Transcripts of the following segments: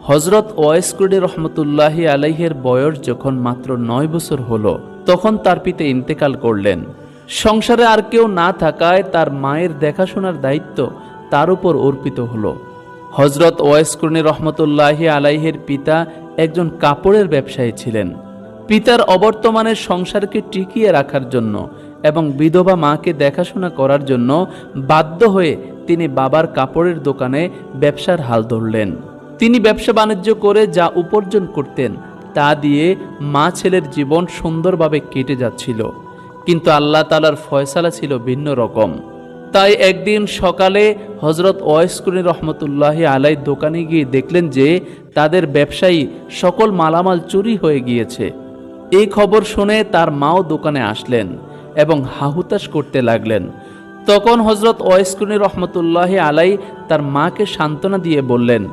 হযরত wise কুরনি রহমতুল্লাহি আলাইহের বয়স যখন মাত্র 9 বছর হলো, তখন তার পিতা ইন্তেকাল করলেন। সংসারে আর কেউ না থাকায় তার মায়ের দেখাশোনার দায়িত্ব তার উপর অর্পিত হলো। হযরত ওয়াইস কুরনি রহমতুল্লাহি আলাইহের পিতা একজন কাপড়ের ব্যবসায়ী ছিলেন। পিতার অবর্তমানের সংসারকে টিকিয়ে রাখার জন্য এবং বিধবা মাকে দেখাশোনা করার জন্য বাধ্য হয়ে তিনি বাবার কাপড়ের দোকানে ব্যবসার হাল ধরলেন। তিনি ব্যবসা বাণিজ্য করে যা উপার্জন করতেন তা দিয়ে মা ছেলের জীবন সুন্দরভাবে কেটে যাচ্ছিল। কিন্তু আল্লাহ তাআলার ফয়সালা ছিল ভিন্ন রকম। তাই একদিন সকালে হযরত ওয়াইস কুরনি রহমতুল্লাহি আলাই দোকানে গিয়ে দেখলেন যে তাদের ব্যবসায়ী সকল মালামাল চুরি হয়ে গিয়েছে। এই খবর শুনে তার মাও দোকানে আসলেন এবং হাহুতাশ করতে লাগলেন। তখন হযরত ওয়াইস কুরনি রহমতুল্লাহি আলাই তার মাকে সান্ত্বনা দিয়ে বললেন,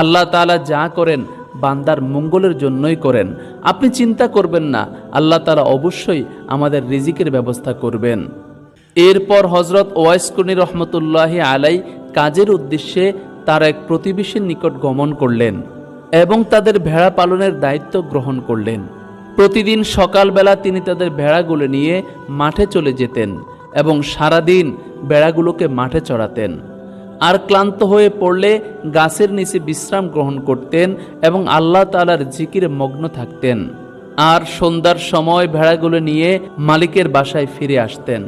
আল্লাহ তাআলা যা করেন বান্দার মঙ্গলের জন্যই করেন, আপনি চিন্তা করবেন না, আল্লাহ তাআলা অবশ্যই আমাদের রিজিকের ব্যবস্থা করবেন। এরপর হযরত ওয়াইস কুরনি রহমতুল্লাহি আলাই কাজের উদ্দেশ্যে তার এক প্রতিবেশীর নিকট গমন করলেন এবং তাদের ভেড়া পালনের দায়িত্ব গ্রহণ করলেন। প্রতিদিন সকালবেলা তিনি তাদের ভেড়াগুলো নিয়ে মাঠে চলে যেতেন এবং সারাদিন ভেড়াগুলোকে মাঠে চড়াতেন। আর ক্লান্ত হয়ে পড়লে গাছের নিচে বিশ্রাম গ্রহণ করতেন এবং আল্লাহ তাআলার জিকিরে মগ্ন থাকতেন। আর সন্ধ্যার সময় ভেড়াগুলো নিয়ে মালিকের বাসায় ফিরে আসতেন।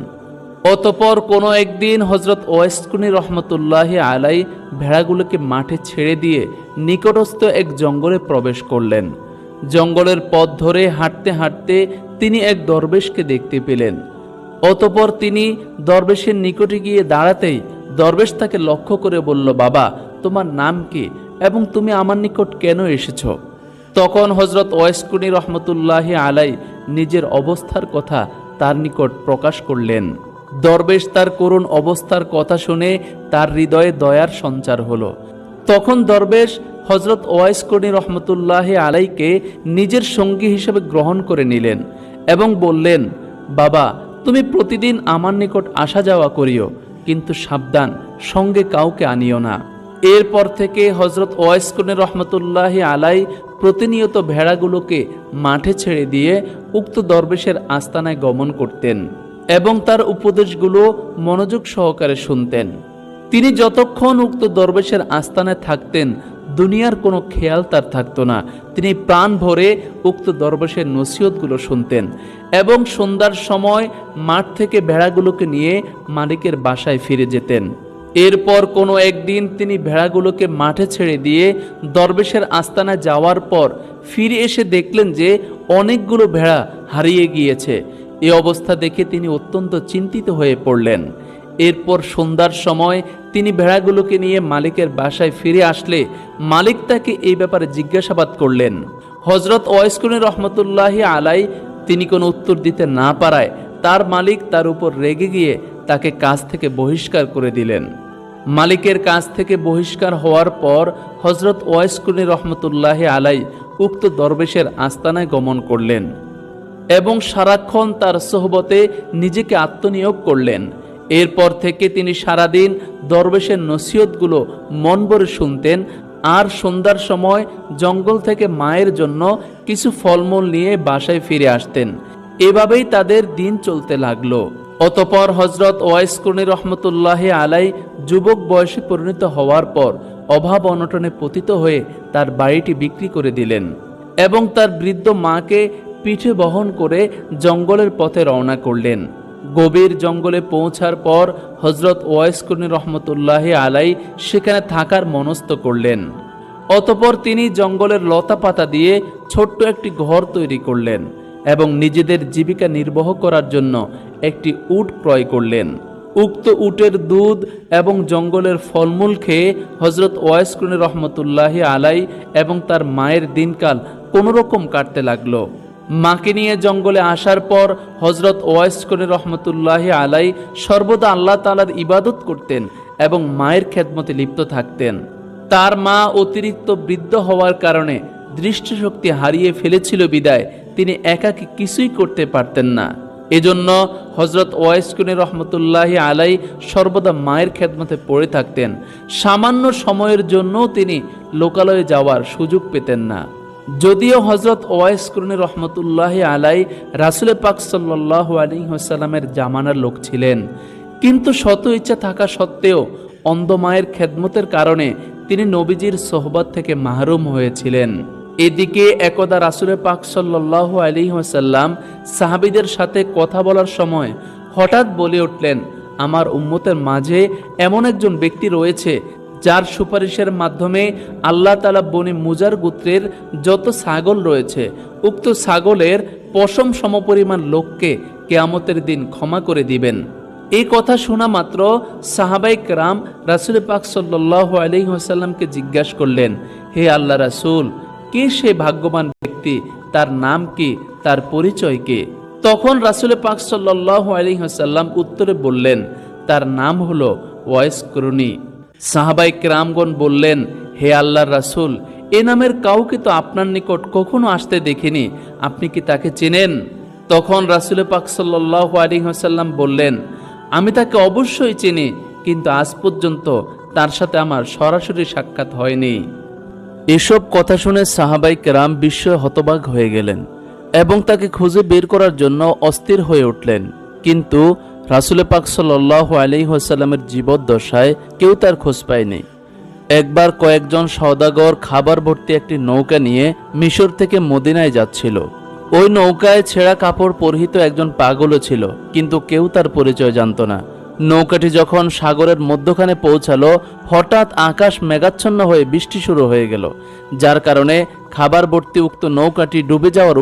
অতঃপর কোনো একদিন হযরত ওয়াইস কুরনি রহমতুল্লাহি আলাই ভেড়াগুলোকে মাঠে ছেড়ে দিয়ে নিকটস্থ এক জঙ্গলে প্রবেশ করলেন। জঙ্গলের পথ ধরে হাঁটতে হাঁটতে তিনি এক দরবেশকে দেখতে পেলেন। অতঃপর তিনি দরবেশের নিকটে গিয়ে দাঁড়াতেই দরবেশ তাকে লক্ষ্য করে বলল, বাবা, তোমার নাম কি এবং তুমি আমার নিকট কেন এসেছ? তখন হযরত ওয়াইস কুরনি রহমতুল্লাহি আলাই নিজের অবস্থার কথা তার নিকট প্রকাশ করলেন। দরবেশ তার করুণ অবস্থার কথা শুনে তার হৃদয়ে দয়ার সঞ্চার হলো। তখন দরবেশ হযরত ওয়াইস কুরনি রহমতুল্লাহি আলাইকে নিজের সঙ্গী হিসেবে গ্রহণ করে নিলেন এবং বললেন, বাবা, তুমি প্রতিদিন আমার নিকট আসা যাওয়া করিও, কিন্তু সাবধান, সঙ্গে কাউকে আনিও না। এরপর থেকে হযরত ওয়াইস কুরনি রহমতুল্লাহি আলাই প্রতিনিয়ত ভেড়াগুলোকে মাঠে ছেড়ে দিয়ে উক্ত দরবেশের আস্তানায় গমন করতেন এবং তার উপদেশগুলো মনোযোগ সহকারে শুনতেন। তিনি যতক্ষণ উক্ত দরবেশের আস্তানায় থাকতেন দুনিয়ার কোনো খেয়াল তার থাকতো না। তিনি প্রাণ ভরে উক্ত দরবেশের নসিহতগুলো শুনতেন এবং সন্ধ্যার সময় মাঠ থেকে ভেড়াগুলোকে নিয়ে মালিকের বাসায় ফিরে যেতেন। এরপর কোনো একদিন তিনি ভেড়াগুলোকে মাঠে ছেড়ে দিয়ে দরবেশের আস্তানায় যাওয়ার পর ফিরে এসে দেখলেন যে অনেকগুলো ভেড়া হারিয়ে গিয়েছে। এই অবস্থা দেখে তিনি অত্যন্ত চিন্তিত হয়ে পড়লেন। এরপর সন্ধ্যার সময় তিনি ভেড়াগুলোকে নিয়ে মালিকের বাসায় ফিরে আসলে মালিক তাকে এই ব্যাপারে জিজ্ঞাসাবাদ করলেন। হযরত ওয়াইস কুরনি রহমতুল্লাহি আলাই তিনি কোনো উত্তর দিতে না পারায় তার মালিক তার উপর রেগে গিয়ে তাকে কাজ থেকে বহিষ্কার করে দিলেন। মালিকের কাছ থেকে বহিষ্কার হওয়ার পর হযরত ওয়াইস কুরনি রহমতুল্লাহি আলাই উক্ত দরবেশের আস্তানায় গমন করলেন এবং সারাক্ষণ তার সোহবতে নিজেকে আত্মনিয়োগ করলেন। এরপর থেকে তিনি সারাদিন দরবেশের নসিহতগুলো মন ভরে শুনতেন আর সন্ধ্যার সময় জঙ্গল থেকে মায়ের জন্য কিছু ফলমূল নিয়ে বাসায় ফিরে আসতেন। এভাবেই তাদের দিন চলতে লাগলো। অতঃপর হযরত ওয়াইস কুরনি রহমতুল্লাহি আলাই যুবক বয়সে পরিণত হওয়ার পর অভাব অনটনে পতিত হয়ে তার বাড়িটি বিক্রি করে দিলেন এবং তার বৃদ্ধ মাকে পিঠে বহন করে জঙ্গলের পথে রওনা করলেন। গভীর জঙ্গলে পৌঁছার পর হযরত ওয়াইস কুরনি রহমতুল্লাহি আলাই সেখানে থাকার মনস্থ করলেন। অতঃপর তিনি জঙ্গলের লতা পাতা দিয়ে ছোট্ট একটি ঘর তৈরি করলেন এবং নিজেদের জীবিকা নির্বাহ করার জন্য একটি উট ক্রয় করলেন। উক্ত উটের দুধ এবং জঙ্গলের ফলমূল খেয়ে হযরত ওয়াইস কুরনি রহমতুল্লাহি আলাই এবং তার মায়ের দিনকাল কোনোরকম কাটতে লাগলো। মাকে নিয়ে জঙ্গলে আসার পর হযরত ওয়াইস কুরনি রহমতুল্লাহি আলাই সর্বদা আল্লাহ তাআলার ইবাদত করতেন এবং মায়ের খেদমতে লিপ্ত থাকতেন। তার মা অতিরিক্ত বৃদ্ধ হওয়ার কারণে দৃষ্টিশক্তি হারিয়ে ফেলেছিল বিদায় তিনি একাকী কিছুই করতে পারতেন না। এজন্য হযরত ওয়াইস কুনি রহমতুল্লাহি আলাই সর্বদা মায়ের খেদমতে পড়ে থাকতেন। সামান্য সময়ের জন্য তিনি লোকালয়ে যাওয়ার সুযোগ পেতেন না। যদিও হযরত ওয়াইস কুনি রহমতুল্লাহি আলাই রাসূল পাক সাল্লাল্লাহু আলাইহি ওয়াসাল্লামের জামানার লোক ছিলেন, কিন্তু শত ইচ্ছা থাকা সত্ত্বেও অন্ধ মায়ের খেদমতের কারণে তিনি নবীজির সোহবত থেকে মাহরুম হয়েছিলেন। এদিকে একদা রাসূল পাক সাল্লাল্লাহু আলাইহি ওয়াসাল্লাম সাহাবীদের সাথে কথা বলার সময় হঠাৎ বলে উঠলেন, আমার উম্মতের মাঝে এমন একজন ব্যক্তি রয়েছে যার সুপারিশের মাধ্যমে আল্লাহ তাআলা বনি মুজার গোত্রের যত ছাগল রয়েছে উক্ত ছাগলের পশম সমপরিমাণ লোককে কিয়ামতের দিন ক্ষমা করে দিবেন। এই কথা শোনা মাত্র সাহাবায়ে কেরাম রাসূল পাক সাল্লাল্লাহু আলাইহি ওয়াসাল্লামকে জিজ্ঞাসা করলেন, হে আল্লাহ রাসূল, কে সে ভাগ্যবান ব্যক্তি, তার নাম কি, তার পরিচয় কি? তখন রাসূল পাক সাল্লাল্লাহু আলাইহি ওয়াসাল্লাম উত্তরে বললেন, তার নাম হলো ওয়াইস কুরনি। সাহাবায়ে কেরামগণ বললেন, হে আল্লাহর রাসূল, এ নামের কাউকে তো আপনার নিকট কখনো আসতে দেখিনি, আপনি কি তাকে চেনেন? তখন রাসূল পাক সাল্লাল্লাহু আলাইহি ওয়াসাল্লাম বললেন, আমি তাকে অবশ্যই চিনি, কিন্তু আজ পর্যন্ত তার সাথে আমার সরাসরি সাক্ষাৎ হয়নি। এসব কথা শুনে সাহাবায়ে কেরাম বিস্ময়ে হতবাক হয়ে গেলেন এবং তাকে খুঁজে বের করার জন্য অস্থির হয়ে উঠলেন। কিন্তু রাসূল পাক সাল্লাল্লাহু আলাইহি ওয়াসাল্লামের জীবদ্দশায় কেউ তার খোঁজ পায়নি। একবার কয়েকজন সওদাগর খাবার ভর্তি একটি নৌকা নিয়ে মিশর থেকে মদিনায় যাচ্ছিল। ওই নৌকায় ছেঁড়া কাপড় পরিহিত একজন পাগলও ছিল, কিন্তু কেউ তার পরিচয় জানত না। নৌকাটি যখন সাগরের মধ্যখানে পৌঁছালো, হঠাৎ আকাশ মেঘাচ্ছন্ন হয়ে বৃষ্টি শুরু হয়ে গেল, যার কারণে খাবার ভর্তি উক্ত নৌকাটি ডুবে যাওয়ার